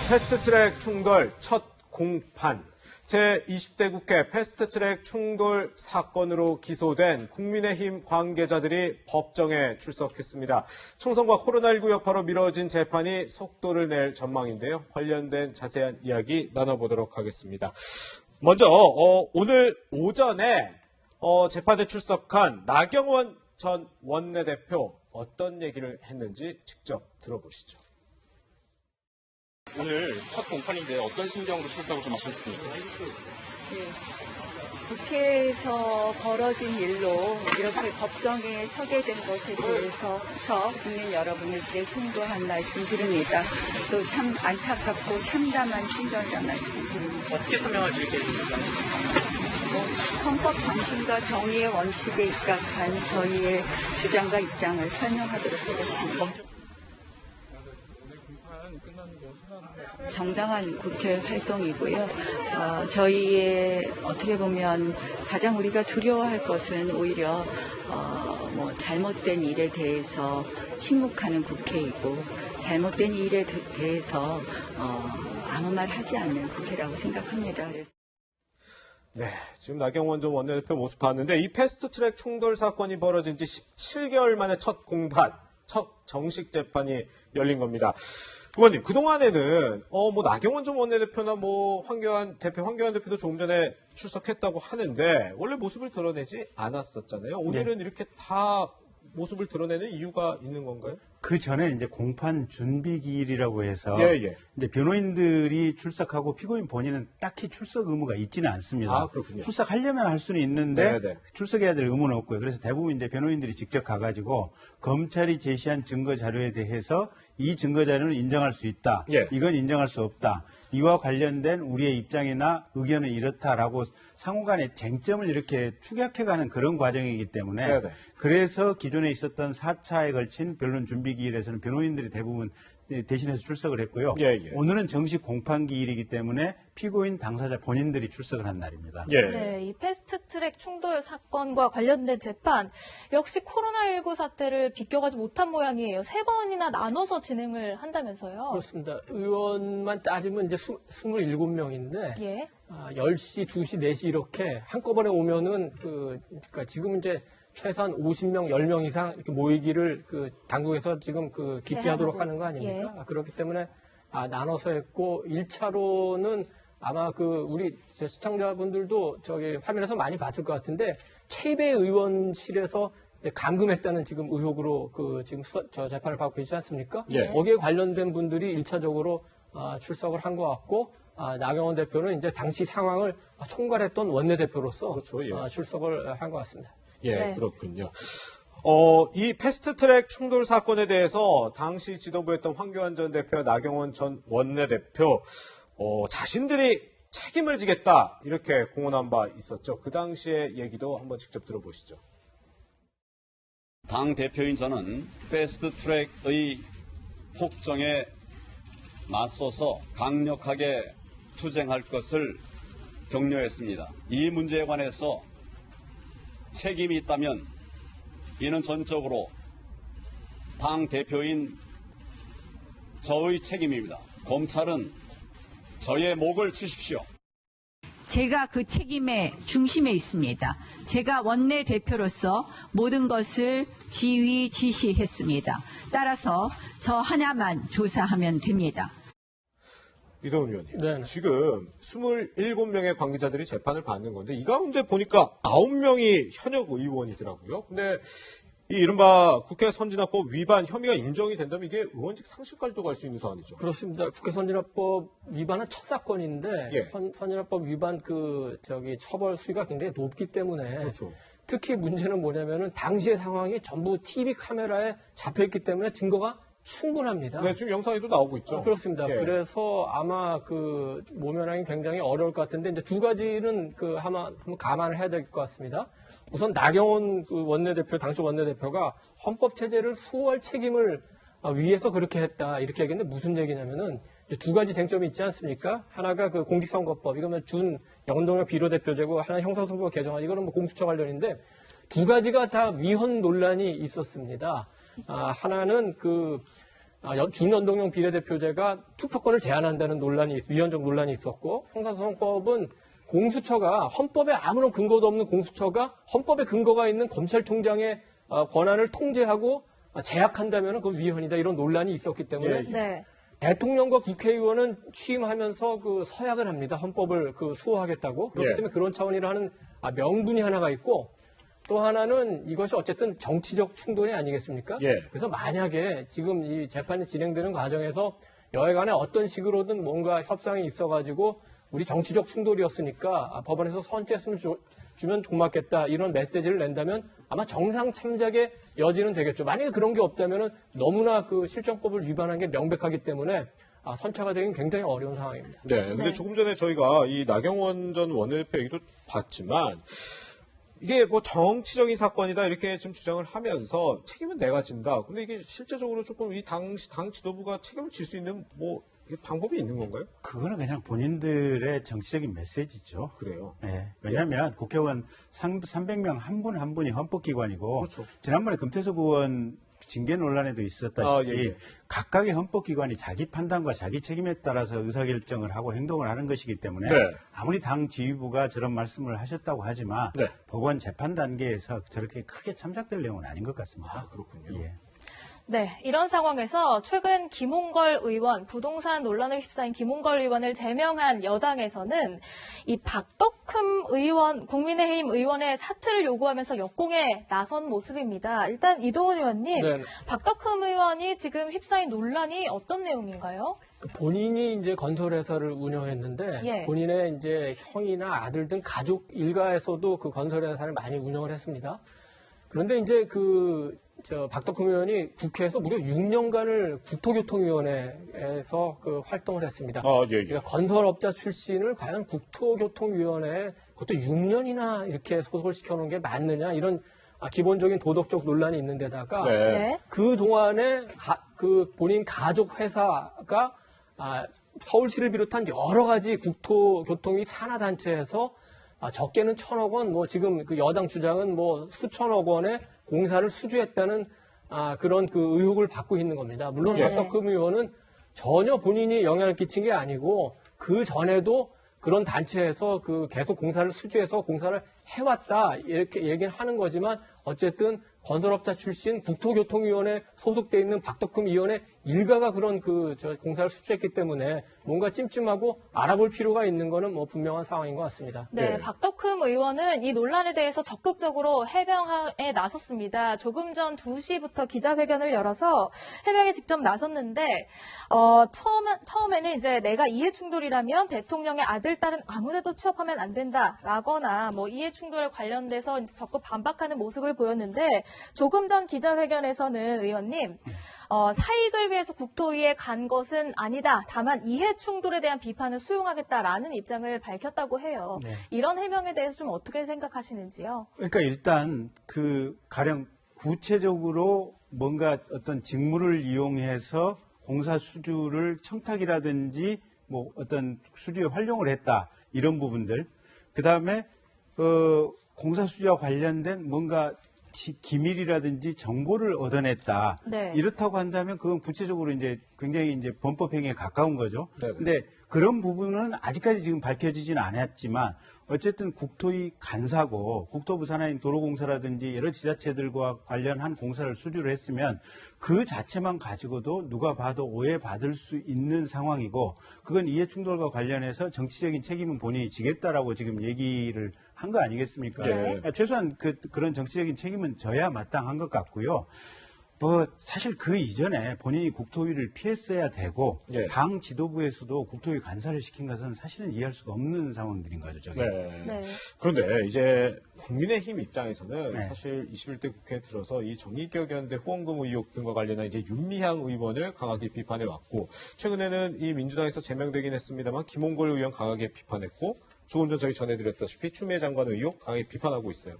패스트트랙 충돌 첫 공판. 제20대 국회 패스트트랙 충돌 사건으로 기소된 국민의힘 관계자들이 법정에 출석했습니다. 총선과 코로나19 여파로 미뤄진 재판이 속도를 낼 전망인데요. 관련된 자세한 이야기 나눠보도록 하겠습니다. 먼저 오늘 오전에 재판에 출석한 나경원 전 원내대표 어떤 얘기를 했는지 직접 들어보시죠. 오늘 첫 공판인데 어떤 심경으로 출석을 좀 하셨습니까? 네. 국회에서 벌어진 일로 이렇게 법정에 서게 된 것에 대해서 국민 여러분에게 송구한 말씀 드립니다. 또 참 안타깝고 참담한 심정이란 말씀 드립니다. 어떻게 설명하실 계획입니까? 헌법 정신과 정의의 원칙에 입각한 저희의 주장과 입장을 설명하도록 하겠습니다. 정당한 국회 활동이고요. 저희의 어떻게 보면 가장 우리가 두려워할 것은 오히려 잘못된 일에 대해서 침묵하는 국회이고 잘못된 일에 대해서 아무 말 하지 않는 국회라고 생각합니다. 그래서. 네, 지금 나경원 전 원내대표 모습 봤는데 이 패스트트랙 충돌 사건이 벌어진 지 17개월 만에 첫 공판, 첫 정식 재판이 열린 겁니다. 의원님, 그동안에는 나경원 전 원내대표나 황교안 대표도 조금 전에 출석했다고 하는데 원래 모습을 드러내지 않았었잖아요. 오늘은 네. 이렇게 다 모습을 드러내는 이유가 있는 건가요? 그 전에 이제 공판 준비 기일이라고 해서 이제 변호인들이 출석하고 피고인 본인은 딱히 출석 의무가 있지는 않습니다. 아, 그렇군요. 출석하려면 할 수는 있는데 네네. 출석해야 될 의무는 없고요. 그래서 대부분 이제 변호인들이 직접 가가지고 검찰이 제시한 증거 자료에 대해서 이 증거 자료는 인정할 수 있다. 이건 인정할 수 없다. 이와 관련된 우리의 입장이나 의견은 이렇다라고 상호간의 쟁점을 이렇게 축약해가는 그런 과정이기 때문에 네네. 그래서 기존에 있었던 4차에 걸친 변론 준비 기일에서는 변호인들이 대부분 대신해서 출석을 했고요. 오늘은 정식 공판 기일이기 때문에 피고인 당사자 본인들이 출석을 한 날입니다. 네, 이 패스트트랙 충돌 사건과 관련된 재판 역시 코로나19 사태를 비껴가지 못한 모양이에요. 3번이나 나눠서 진행을 한다면서요? 그렇습니다. 의원만 따지면 이제 27명인데 10시, 2시, 4시 이렇게 한꺼번에 오면은 그러니까 지금 이제 최소한 50명, 10명 이상 이렇게 모이기를 당국에서 지금 기피하도록 하는 거 아닙니까? 그렇기 때문에 나눠서 했고 1차로는 아마 우리 시청자분들도 저기 화면에서 많이 봤을 것 같은데 최이배 의원실에서 감금했다는 지금 의혹으로 지금 저 재판을 받고 계시지 않습니까? 거기에 관련된 분들이 1차적으로 출석을 한 것 같고 나경원 대표는 이제 당시 상황을 총괄했던 원내대표로서 그렇죠, 출석을 한 것 같습니다. 네. 그렇군요. 이 패스트트랙 충돌 사건에 대해서 당시 지도부였던 황교안 전 대표와 나경원 전 원내대표 자신들이 책임을 지겠다 이렇게 공언한 바 있었죠. 그 당시의 얘기도 한번 직접 들어보시죠. 당 대표인 저는 패스트트랙의 폭정에 맞서서 강력하게 투쟁할 것을 격려했습니다. 이 문제에 관해서 책임이 있다면 이는 전적으로 당 대표인 저의 책임입니다. 검찰은 저의 목을 치십시오. 제가 그 책임의 중심에 있습니다. 제가 원내대표로서 모든 것을 지휘했습니다. 따라서 저 하나만 조사하면 됩니다. 이동훈 의원님, 네. 지금 27명의 관계자들이 재판을 받는 건데 이 가운데 보니까 9명이 현역 의원이더라고요. 근데 이 이른바 국회 선진화법 위반 혐의가 인정이 된다면 이게 의원직 상실까지도 갈 수 있는 사안이죠. 그렇습니다. 국회 선진화법 위반은 첫 사건인데 선진화법 위반 처벌 수위가 굉장히 높기 때문에 그렇죠. 특히 문제는 뭐냐면은 당시의 상황이 전부 TV 카메라에 잡혀있기 때문에 증거가 충분합니다. 네, 지금 영상에도 나오고 있죠. 그렇습니다. 그래서 아마 모면하기 굉장히 어려울 것 같은데 이제 두 가지는 한번 감안을 해야 될 것 같습니다. 우선 나경원 당시 원내대표가 헌법 체제를 수호할 책임을 위해서 그렇게 했다 이렇게 얘기했는데 무슨 얘기냐면은 두 가지 쟁점이 있지 않습니까? 하나가 공직선거법 이거는 영동형 비례대표제고 하나 형사소송법 개정안 이거는 공수처 관련인데 두 가지가 다 위헌 논란이 있었습니다. 하나는 준연동형 비례대표제가 투표권을 제한한다는 위헌적 논란이 있었고, 형사소송법은 공수처가 헌법에 아무런 근거도 없는 공수처가 헌법에 근거가 있는 검찰총장의 권한을 통제하고 제약한다면 그 위헌이다 이런 논란이 있었기 때문에 네. 대통령과 국회의원은 취임하면서 그 서약을 합니다. 헌법을 수호하겠다고. 그렇기 때문에 그런 차원이라는 명분이 하나가 있고 또 하나는 이것이 어쨌든 정치적 충돌이 아니겠습니까? 그래서 만약에 지금 이 재판이 진행되는 과정에서 여야간에 어떤 식으로든 뭔가 협상이 있어가지고 우리 정치적 충돌이었으니까 법원에서 선처했으면 주면 고맙겠다 이런 메시지를 낸다면 아마 정상 참작의 여지는 되겠죠. 만약에 그런 게 없다면 너무나 그 실정법을 위반한 게 명백하기 때문에 선처가 되긴 굉장히 어려운 상황입니다. 네. 근데 조금 전에 저희가 이 나경원 전 원내대표 얘기도 봤지만 이게 뭐 정치적인 사건이다 이렇게 좀 주장을 하면서 책임은 내가 진다. 근데 이게 실제적으로 조금 이 당 지도부가 책임을 질 수 있는 뭐 방법이 있는 건가요? 그거는 그냥 본인들의 정치적인 메시지죠. 그래요. 네. 왜냐하면 국회의원 300명 한 분 한 분이 헌법기관이고 그렇죠. 지난번에 금태섭 의원 징계 논란에도 있었다시피 각각의 헌법기관이 자기 판단과 자기 책임에 따라서 의사결정을 하고 행동을 하는 것이기 때문에 아무리 당 지휘부가 저런 말씀을 하셨다고 하지만 법원 재판 단계에서 저렇게 크게 참작될 내용은 아닌 것 같습니다. 그렇군요. 예. 네, 이런 상황에서 최근 김홍걸 의원, 부동산 논란에 휩싸인 김홍걸 의원을 제명한 여당에서는 이 박덕흠 의원, 국민의힘 의원의 사퇴를 요구하면서 역공에 나선 모습입니다. 일단 이동훈 의원님, 박덕흠 의원이 지금 휩싸인 논란이 어떤 내용인가요? 본인이 이제 건설회사를 운영했는데 본인의 이제 형이나 아들 등 가족 일가에서도 그 건설회사를 많이 운영을 했습니다. 그런데 이제 박덕흠 의원이 국회에서 무려 6년간을 국토교통위원회에서 활동을 했습니다. 그러니까 건설업자 출신을 과연 국토교통위원회에 그것도 6년이나 이렇게 소속을 시켜놓은 게 맞느냐 이런 기본적인 도덕적 논란이 있는 데다가 그 동안에 본인 가족 회사가 서울시를 비롯한 여러 가지 국토교통위 산하단체에서 적게는 1,000억 원, 뭐 지금 그 여당 주장은 뭐 수천억 원의 공사를 수주했다는 그런 의혹을 받고 있는 겁니다. 물론 박덕흠 의원은 전혀 본인이 영향을 끼친 게 아니고 그 전에도 그런 단체에서 계속 공사를 수주해서 공사를 해왔다 이렇게 얘기를 하는 거지만 어쨌든 건설업자 출신 국토교통위원회 소속돼 있는 박덕흠 의원의 일가가 그런 공사를 수주했기 때문에 뭔가 찜찜하고 알아볼 필요가 있는 거는 뭐 분명한 상황인 것 같습니다. 네, 박덕흠 의원은 이 논란에 대해서 적극적으로 해명에 나섰습니다. 조금 전 2시부터 기자회견을 열어서 해명에 직접 나섰는데 처음에는 이제 내가 이해충돌이라면 대통령의 아들, 딸은 아무데도 취업하면 안 된다라거나 뭐 이해충돌에 관련돼서 이제 적극 반박하는 모습을 보였는데 조금 전 기자회견에서는 의원님 사익을 위해서 국토위에 간 것은 아니다. 다만 이해 충돌에 대한 비판은 수용하겠다라는 입장을 밝혔다고 해요. 이런 해명에 대해서 좀 어떻게 생각하시는지요? 그러니까 일단 가령 구체적으로 뭔가 어떤 직무를 이용해서 공사 수주를 청탁이라든지 뭐 어떤 수주에 활용을 했다. 이런 부분들. 그다음에 공사 수주와 관련된 뭔가 기밀이라든지 정보를 얻어냈다. 이렇다고 한다면 그건 구체적으로 이제 굉장히 이제 범법 행위에 가까운 거죠. 근데 그런 부분은 아직까지 지금 밝혀지지는 않았지만 어쨌든 국토위 간사고 국토부 산하인 도로공사라든지 여러 지자체들과 관련한 공사를 수주를 했으면 그 자체만 가지고도 누가 봐도 오해받을 수 있는 상황이고 그건 이해충돌과 관련해서 정치적인 책임은 본인이 지겠다라고 지금 얘기를 한 거 아니겠습니까? 그러니까 최소한 그런 정치적인 책임은 져야 마땅한 것 같고요. 사실 그 이전에 본인이 국토위를 피했어야 되고 당 지도부에서도 국토위 간사를 시킨 것은 사실은 이해할 수가 없는 상황들인 거죠. 저게. 그런데 이제 국민의힘 입장에서는 사실 21대 국회에 들어서 이 정의기억연대 후원금 의혹 등과 관련한 이제 윤미향 의원을 강하게 비판해 왔고 최근에는 이 민주당에서 제명되긴 했습니다만 김홍걸 의원 강하게 비판했고 조금 전 저희 전해드렸다시피 추미애 장관 의혹 강하게 비판하고 있어요.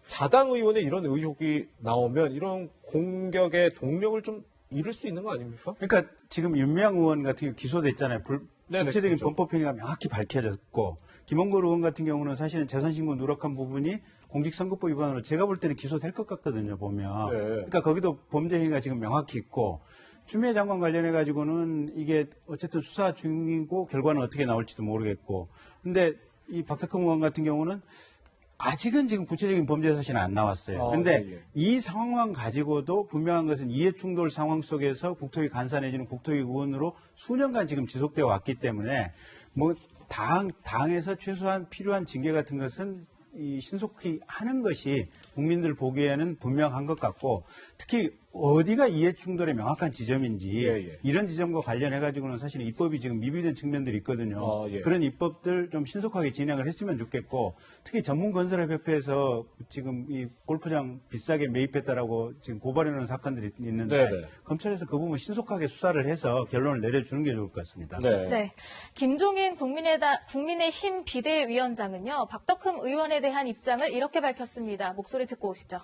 자당 의원의 이런 의혹이 나오면 이런 공격의 동력을 좀 잃을 수 있는 거 아닙니까? 그러니까 지금 윤미향 의원 같은 경우 기소됐잖아요. 구체적인 그렇죠. 범법 행위가 명확히 밝혀졌고 김홍걸 의원 같은 경우는 사실은 재산신고 누락한 부분이 공직선거법 위반으로 제가 볼 때는 기소될 것 같거든요. 보면. 그러니까 거기도 범죄 행위가 지금 명확히 있고 추미애 장관 관련해 가지고는 이게 어쨌든 수사 중이고 결과는 어떻게 나올지도 모르겠고, 근데 이 박덕흠 의원 같은 경우는 아직은 지금 구체적인 범죄 사실은 안 나왔어요. 근데 이 상황만 가지고도 분명한 것은 이해충돌 상황 속에서 국토위 간사 내지는 국토위 의원으로 수년간 지금 지속되어 왔기 때문에 뭐 당에서 최소한 필요한 징계 같은 것은 이 신속히 하는 것이 국민들 보기에는 분명한 것 같고, 특히 어디가 이해충돌의 명확한 지점인지 이런 지점과 관련해 가지고는 사실 입법이 지금 미비된 측면들이 있거든요. 그런 입법들 좀 신속하게 진행을 했으면 좋겠고, 특히 전문건설협회에서 지금 이 골프장 비싸게 매입했다라고 지금 고발해놓은 사건들이 있는데 검찰에서 그 부분 신속하게 수사를 해서 결론을 내려주는 게 좋을 것 같습니다. 네. 김종인 국민의힘 비대위원장은요, 박덕흠 의원에 대한 입장을 이렇게 밝혔습니다. 목소리 듣고 오시죠.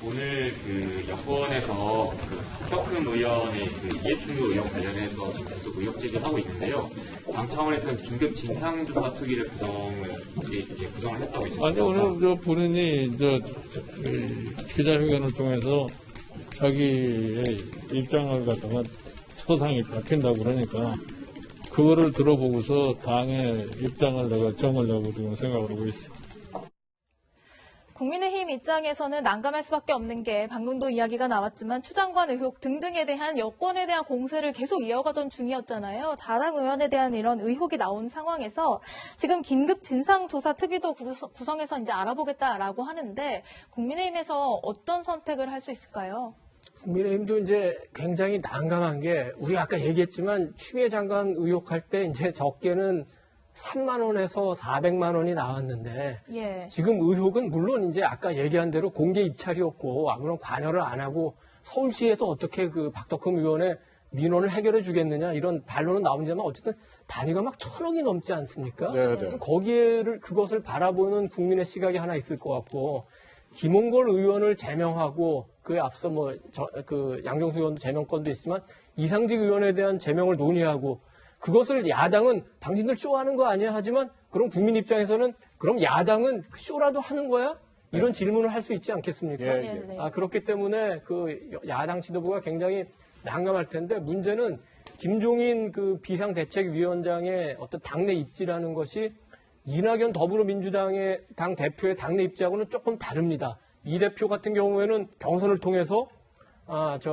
오늘 그 여권에서 그 박덕흠 의원의 그 이해충돌 의원 관련해서 지금 계속 의혹 제기하고 있는데요. 당 차원에서는 긴급 진상조사 특위를 구성을 했다고 있습니다. 아니, 오늘 본인이 기자회견을 통해서 자기의 입장을 갖다가 서상히 밝힌다고 그러니까 그거를 들어보고서 당의 입장을 내가 정하려고 지금 생각을 하고 있습니다. 국민의힘 입장에서는 난감할 수밖에 없는 게 방금도 이야기가 나왔지만 추장관 의혹 등등에 대한 여권에 대한 공세를 계속 이어가던 중이었잖아요. 자당 의원에 대한 이런 의혹이 나온 상황에서 지금 긴급 진상조사 특위도 구성해서 이제 알아보겠다라고 하는데 국민의힘에서 어떤 선택을 할 수 있을까요? 국민의힘도 이제 굉장히 난감한 게 우리 아까 얘기했지만 추미애 장관 의혹할 때 이제 적게는 3만 원에서 400만 원이 나왔는데 지금 의혹은 물론 이제 아까 얘기한 대로 공개 입찰이었고 아무런 관여를 안 하고 서울시에서 어떻게 그 박덕흠 의원의 민원을 해결해 주겠느냐 이런 반론은 나오지만 어쨌든 단위가 막 1,000억이 넘지 않습니까? 그것을 바라보는 국민의 시각이 하나 있을 것 같고 김홍걸 의원을 제명하고 그에 앞서 그 양정수 의원도 제명권도 있지만 이상직 의원에 대한 제명을 논의하고 그것을 야당은 당신들 쇼하는 거 아니야? 하지만 그럼 국민 입장에서는 그럼 야당은 쇼라도 하는 거야? 이런 질문을 할 수 있지 않겠습니까? 그렇기 때문에 그 야당 지도부가 굉장히 난감할 텐데 문제는 김종인 그 비상대책위원장의 어떤 당내 입지라는 것이 이낙연 더불어민주당의 당 대표의 당내 입지하고는 조금 다릅니다. 이 대표 같은 경우에는 경선을 통해서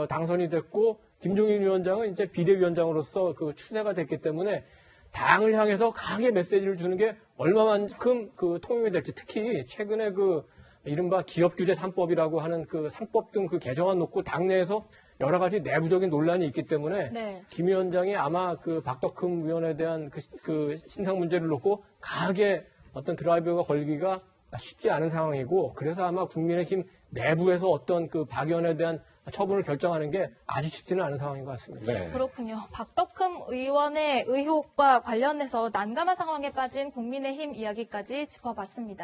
당선이 됐고 김종인 위원장은 이제 비대위원장으로서 그 추대가 됐기 때문에 당을 향해서 강하게 메시지를 주는 게 얼마만큼 그 통용이 될지 특히 최근에 그 이른바 기업규제 3법이라고 하는 그 3법 등 그 개정안 놓고 당내에서 여러 가지 내부적인 논란이 있기 때문에 김 위원장이 아마 그 박덕흠 의원에 대한 그 신상 문제를 놓고 강하게 어떤 드라이브가 걸기가 쉽지 않은 상황이고 그래서 아마 국민의힘 내부에서 어떤 그 박 의원에 대한 처분을 결정하는 게 아주 쉽지는 않은 상황인 것 같습니다. 그렇군요. 박덕흠 의원의 의혹과 관련해서 난감한 상황에 빠진 국민의힘 이야기까지 짚어봤습니다.